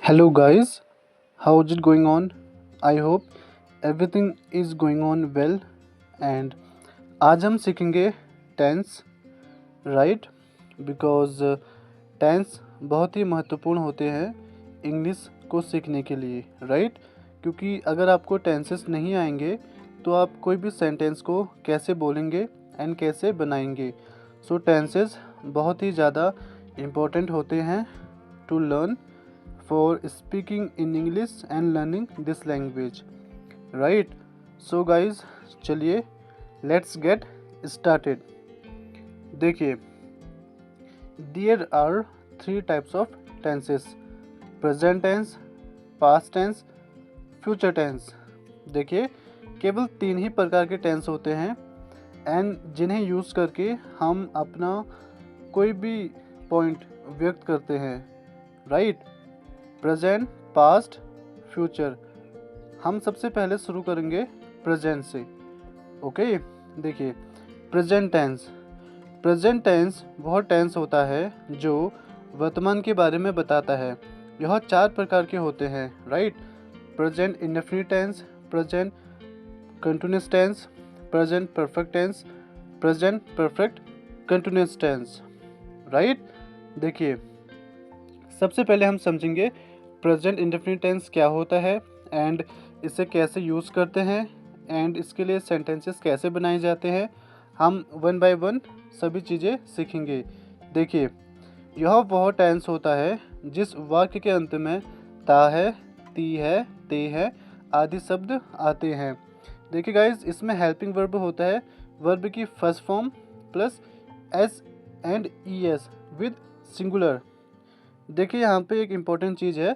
Hello guys, how's it going on? I hope everything is going on well and आज हम सीखेंगे tense right because tense बहुत ही महत्वपूर्ण होते हैं इंग्लिश को सीखने के लिए राइट क्योंकि अगर आपको टेंसेस नहीं आएंगे तो आप कोई भी सेंटेंस को कैसे बोलेंगे एंड कैसे बनाएंगे। सो टेंसेस बहुत ही ज़्यादा इम्पोर्टेंट होते हैं to learn for speaking in English and learning this language right। so guys चलिए let's get started। देखिए there are three types of tenses: present tense, past tense, future tense। देखिए केवल तीन ही प्रकार के टेंस होते हैं एंड जिन्हें यूज़ करके हम अपना कोई भी पॉइंट व्यक्त करते हैं राइट। Present, past, future. हम सबसे पहले शुरू करेंगे प्रेजेंट से। ओके देखिए प्रेजेंट टेंस। प्रेजेंट टेंस वह टेंस होता है जो वर्तमान के बारे में बताता है। यह चार प्रकार के होते हैं right. Present indefinite tense, present continuous tense, present perfect tense, present perfect continuous tense right. देखिए सबसे पहले हम समझेंगे प्रेजेंट इंडेफिनिट टेंस क्या होता है एंड इसे कैसे यूज़ करते हैं एंड इसके लिए सेंटेंसेस कैसे बनाए जाते हैं। हम वन बाय वन सभी चीज़ें सीखेंगे। देखिए यह वह टेंस होता है जिस वाक्य के अंत में ता है, ती है, ते है आदि शब्द आते हैं। देखिए गाइज इसमें हेल्पिंग वर्ब होता है, वर्ब की first form plus S and E S with singular. देखिए यहाँ पे एक इम्पॉर्टेंट चीज़ है,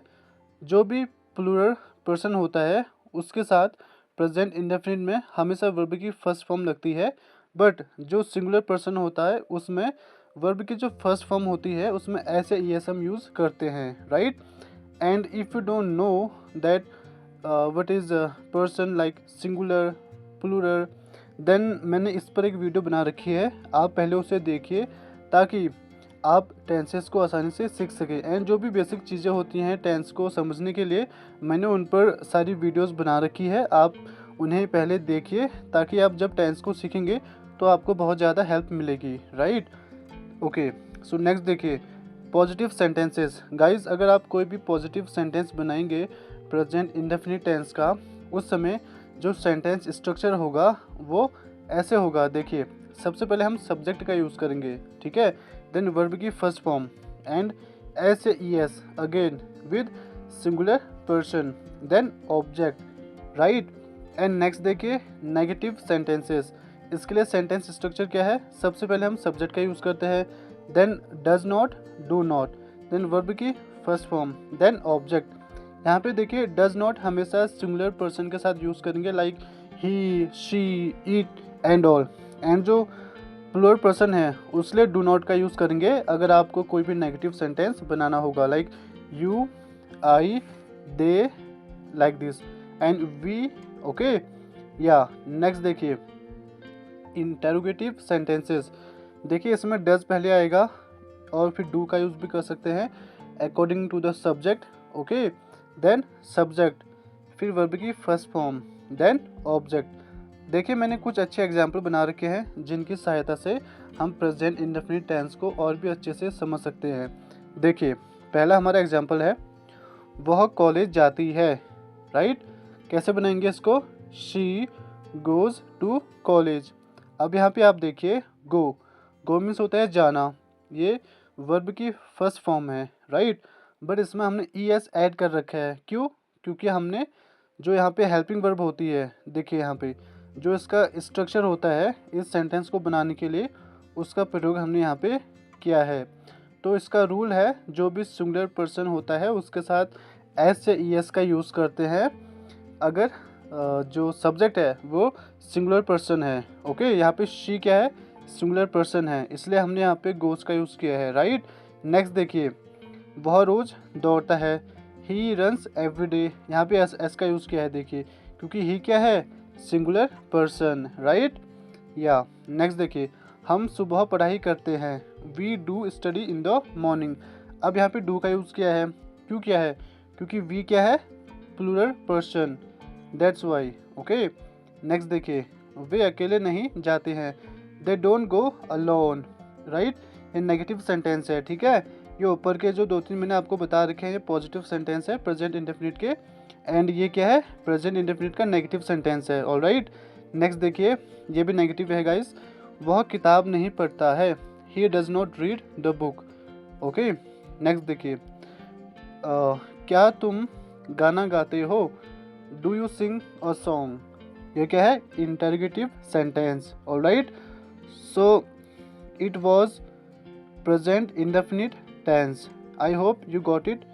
जो भी प्लूरल पर्सन होता है उसके साथ प्रेजेंट इंडेफिनिट में हमेशा वर्ब की फर्स्ट फॉर्म लगती है, बट जो सिंगुलर पर्सन होता है उसमें वर्ब की जो फर्स्ट फॉर्म होती है उसमें ऐसे ई एस हम यूज़ करते हैं right. And if you don't know that what is person like singular plural, then मैंने इस पर एक वीडियो बना रखी है, आप पहले उसे देखिए ताकि आप टेंसेस को आसानी से सीख सकें। एंड जो भी बेसिक चीज़ें होती हैं टेंस को समझने के लिए मैंने उन पर सारी वीडियोस बना रखी है, आप उन्हें पहले देखिए ताकि आप जब टेंस को सीखेंगे तो आपको बहुत ज़्यादा हेल्प मिलेगी राइट। ओके सो नेक्स्ट देखिए पॉजिटिव सेंटेंसेस। गाइज अगर आप कोई भी पॉजिटिव सेंटेंस बनाएंगे प्रेजेंट इंडेफिनिट टेंस का, उस समय जो सेंटेंस स्ट्रक्चर होगा वो ऐसे होगा। देखिए सबसे पहले हम सब्जेक्ट का यूज़ करेंगे, ठीक है, देन वर्ब की first form and S E S again with singular person, then object right. And next देखिए नेगेटिव सेंटेंसेस। इसके लिए सेंटेंस स्ट्रक्चर क्या है, सबसे पहले हम सब्जेक्ट का यूज़ करते हैं, then does not, do not, then verb की फर्स्ट फॉर्म, देन ऑब्जेक्ट। यहाँ पे देखिए डज नॉट हमेशा सिंगुलर पर्सन के साथ यूज़ करेंगे like he, she, it and all. And जो प्लूरल पर्सन है उसके लिए डू नॉट का यूज़ करेंगे अगर आपको कोई भी नेगेटिव सेंटेंस बनाना होगा like you, I, they, like this and we. Okay या नेक्स्ट देखिए इंटेरोगेटिव सेंटेंसेस। देखिए इसमें डज पहले आएगा और फिर डू का यूज़ भी कर सकते हैं according to the subject. Okay then subject, फिर वर्ब की फर्स्ट फॉर्म, देन ऑब्जेक्ट। देखिए मैंने कुछ अच्छे एग्जाम्पल बना रखे हैं जिनकी सहायता से हम प्रेजेंट इंडेफिनिट टेंस को और भी अच्छे से समझ सकते हैं। देखिए पहला हमारा एग्जाम्पल है वह कॉलेज जाती है राइट। कैसे बनाएंगे इसको, शी गोज़ टू कॉलेज। अब यहाँ पे आप देखिए गो मीन्स होता है जाना, ये वर्ब की फर्स्ट फॉर्म है राइट, बट इसमें हमने ई एस ऐड कर रखा है। क्यों, क्योंकि हमने जो यहाँ पे हेल्पिंग वर्ब होती है, देखिए यहाँ पे जो इसका स्ट्रक्चर होता है इस सेंटेंस को बनाने के लिए उसका प्रयोग हमने यहाँ पे किया है। तो इसका रूल है जो भी सिंगुलर पर्सन होता है उसके साथ एस या ई एस का यूज़ करते हैं अगर जो सब्जेक्ट है वो सिंगुलर पर्सन है। ओके यहाँ पे शी क्या है, सिंगुलर पर्सन है, इसलिए हमने यहाँ पे गोज़ का यूज़ किया है राइट। नेक्स्ट देखिए वह रोज़ दौड़ता है, ही रन्स एवरी डे, यहाँ पे एस का यूज़ किया है देखिए क्योंकि ही क्या है, सिंगुलर पर्सन राइट। या नेक्स्ट देखिए हम सुबह पढ़ाई करते हैं, we do study in the morning. अब यहाँ पे डू का यूज़ किया है, क्यों किया है, क्योंकि वी क्या है, plural person, that's why. Okay, next देखिए, वे अकेले नहीं जाते हैं, they don't go alone, right. ये नेगेटिव सेंटेंस है, ठीक है। ये ऊपर के जो 2-3 मैंने आपको बता रखे हैं ये पॉजिटिव सेंटेंस है प्रेजेंट इंडेफिनिट के, एंड ये क्या है, प्रेजेंट इंडेफिनिट का नेगेटिव सेंटेंस है। ऑलराइट, नेक्स्ट देखिए, ये भी नेगेटिव है गाइस। वह किताब नहीं पढ़ता है, he does not read the book. Okay, next देखिए, क्या तुम गाना गाते हो, do you sing a song. ये क्या है, interrogative sentence. Alright, so it was present indefinite tense. I hope you got it.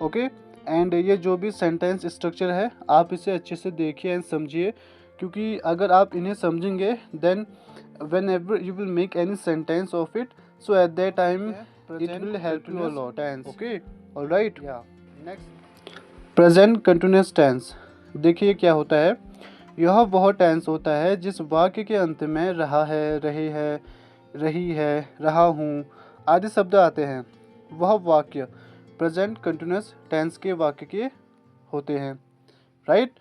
Okay, and ये जो भी सेंटेंस स्ट्रक्चर है आप इसे अच्छे से देखिए एंड समझिए, क्योंकि अगर आप इन्हें समझेंगे then whenever you will make any sentence of it, so at that time it will help you a lot. Okay, alright, next present continuous tense. देखिए क्या होता है, यह वह टेंस होता है जिस वाक्य के अंत में रहा है, रहे है, रही है, रहा हूँ आदि शब्द आते हैं। वह वाक्य प्रेजेंट कंटिन्यूअस टेंस के वाक्य के होते हैं, राइट।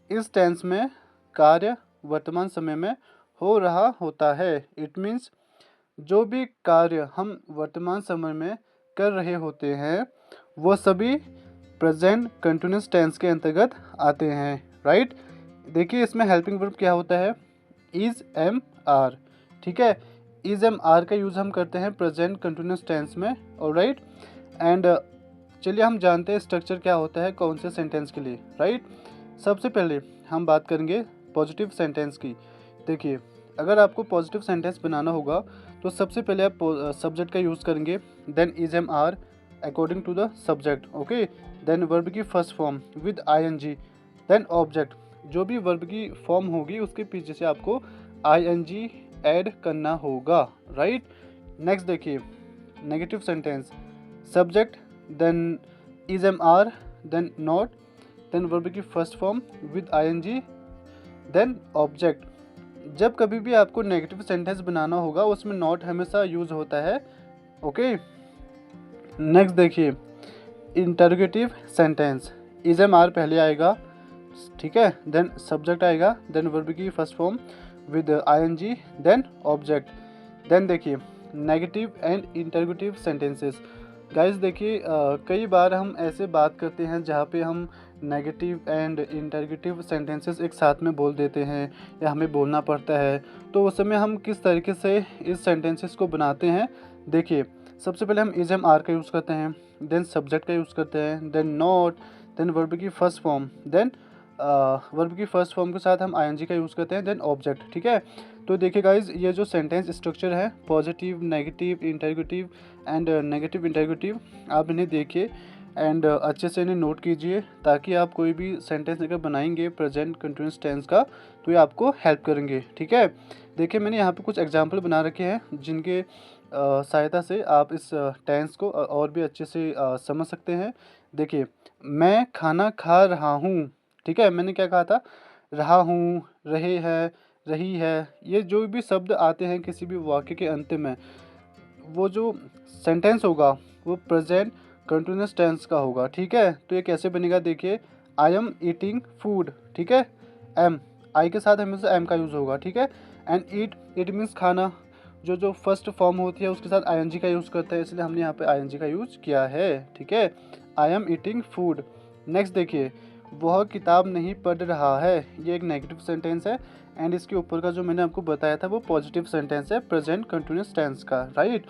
इस टेंस में कार्य वर्तमान समय में हो रहा होता है। इट मीन्स जो भी कार्य हम वर्तमान समय में कर रहे होते हैं वो सभी प्रेजेंट कंटिन्यूअस टेंस के अंतर्गत आते हैं, राइट। देखिए इसमें हेल्पिंग वर्ब क्या होता है, इज एम आर, ठीक है। इज एम आर का यूज़ हम करते हैं प्रेजेंट कंटिन्यूअस टेंस में, ऑलराइट। एंड चलिए हम जानते हैं स्ट्रक्चर क्या होता है कौन से सेंटेंस के लिए, राइट। सबसे पहले हम बात करेंगे पॉजिटिव सेंटेंस की। देखिए अगर आपको पॉजिटिव सेंटेंस बनाना होगा तो सबसे पहले आप सब्जेक्ट का यूज़ करेंगे, then is am are according to the subject, okay. Then verb की first form with I N G, then object, जो भी वर्ब की फॉर्म होगी उसके पीछे से आपको आई एन जी ऐड करना होगा, राइट। नेक्स्ट देखिए negative sentence, subject then is am are then not, then verb की first form with I N G then object. जब कभी भी आपको नेगेटिव सेंटेंस बनाना होगा उसमें नॉट हमेशा यूज होता है, ओके। नेक्स्ट देखिए interrogative sentence, is am are पहले आएगा, ठीक है, देन सब्जेक्ट आएगा, देन वर्ब की first form with I N G then object. Then देखिए negative and interrogative sentences. Guys देखिए कई बार हम ऐसे बात करते हैं जहाँ पे हम नेगेटिव एंड इंटरोगेटिव सेंटेंसेस एक साथ में बोल देते हैं या हमें बोलना पड़ता है, तो उस समय हम किस तरीके से इस सेंटेंसेस को बनाते हैं। देखिए सबसे पहले हम इज एम आर का यूज़ करते हैं, देन सब्जेक्ट का यूज़ करते हैं, देन नॉट, देन वर्ब की फर्स्ट फॉर्म, देन वर्ब की फर्स्ट फॉर्म के साथ हम आईएनजी का यूज़ करते हैं, देन ऑब्जेक्ट, ठीक है। तो देखिए गाइज ये जो सेंटेंस स्ट्रक्चर है positive, negative, interrogative and negative interrogative, आप इन्हें देखिए एंड अच्छे से इन्हें नोट कीजिए ताकि आप कोई भी सेंटेंस अगर बनाएंगे प्रेजेंट कंटिन्यूअस टेंस का तो ये आपको हेल्प करेंगे, ठीक है। देखिए मैंने यहाँ पे कुछ एग्जांपल बना रखे हैं जिनके सहायता से आप इस टेंस को और भी अच्छे से समझ सकते हैं। देखिए मैं खाना खा रहा हूँ, ठीक है, मैंने क्या कहा था, रहा हूँ, रहे है, रही है, ये जो भी शब्द आते हैं किसी भी वाक्य के अंत में वो जो सेंटेंस होगा वो प्रेजेंट कंटिन्यूअस टेंस का होगा, ठीक है। तो ये कैसे बनेगा, देखिए आई एम ईटिंग फूड, ठीक है, एम, आई के साथ हमेशा एम का यूज़ होगा, ठीक है। एंड ईट, इट मीन्स खाना, जो फर्स्ट फॉर्म होती है उसके साथ आईएनजी का यूज़ करते हैं, इसलिए हमने यहाँ पे आईएनजी का यूज़ किया है, ठीक है। I am eating food. Next देखिए वह किताब नहीं पढ़ रहा है, ये एक नेगेटिव सेंटेंस है एंड इसके ऊपर का जो मैंने आपको बताया था वो पॉजिटिव सेंटेंस है प्रेजेंट कंटिन्यूअस टेंस का, राइट।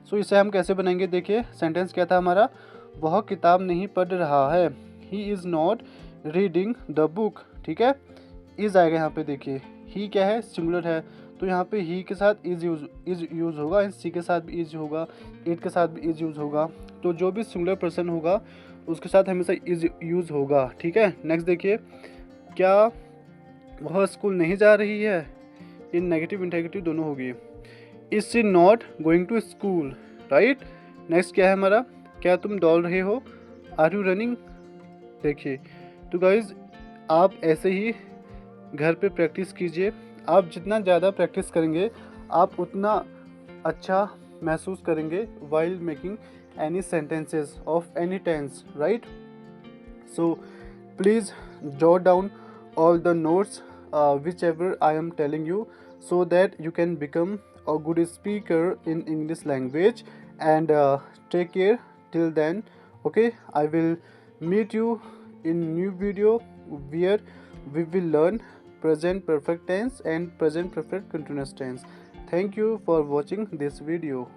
सो इसे हम कैसे बनाएंगे, देखिए सेंटेंस क्या था हमारा, वह किताब नहीं पढ़ रहा है, he is not reading the book, ठीक है। इज़ आएगा यहाँ पे, देखिए ही क्या है, सिंगुलर है, तो यहाँ पे ही के साथ इज़ यूज़ होगा, एंड सी के साथ भी इज़ होगा, इट के साथ भी इज़ यूज़ होगा, तो जो भी सिंगुलर पर्सन होगा उसके साथ हमेशा इज़ यूज़ होगा, ठीक है। नेक्स्ट देखिए क्या वह स्कूल नहीं जा रही है, इन नेगेटिव इंटेगेटिव दोनों होगी, is she not going to school, right. Next क्या है हमारा, क्या तुम दौड़ रहे हो, आर यू रनिंग। देखिए तो गाइज आप ऐसे ही घर पे प्रैक्टिस कीजिए, आप जितना ज़्यादा प्रैक्टिस करेंगे आप उतना अच्छा महसूस करेंगे while making any sentences of any tense, right. So please jot down all the notes whichever I am telling you, so that you can become a good speaker in English language. And take care till then. Okay, I will meet you in new video where we will learn present perfect tense and present perfect continuous tense. Thank you for watching this video.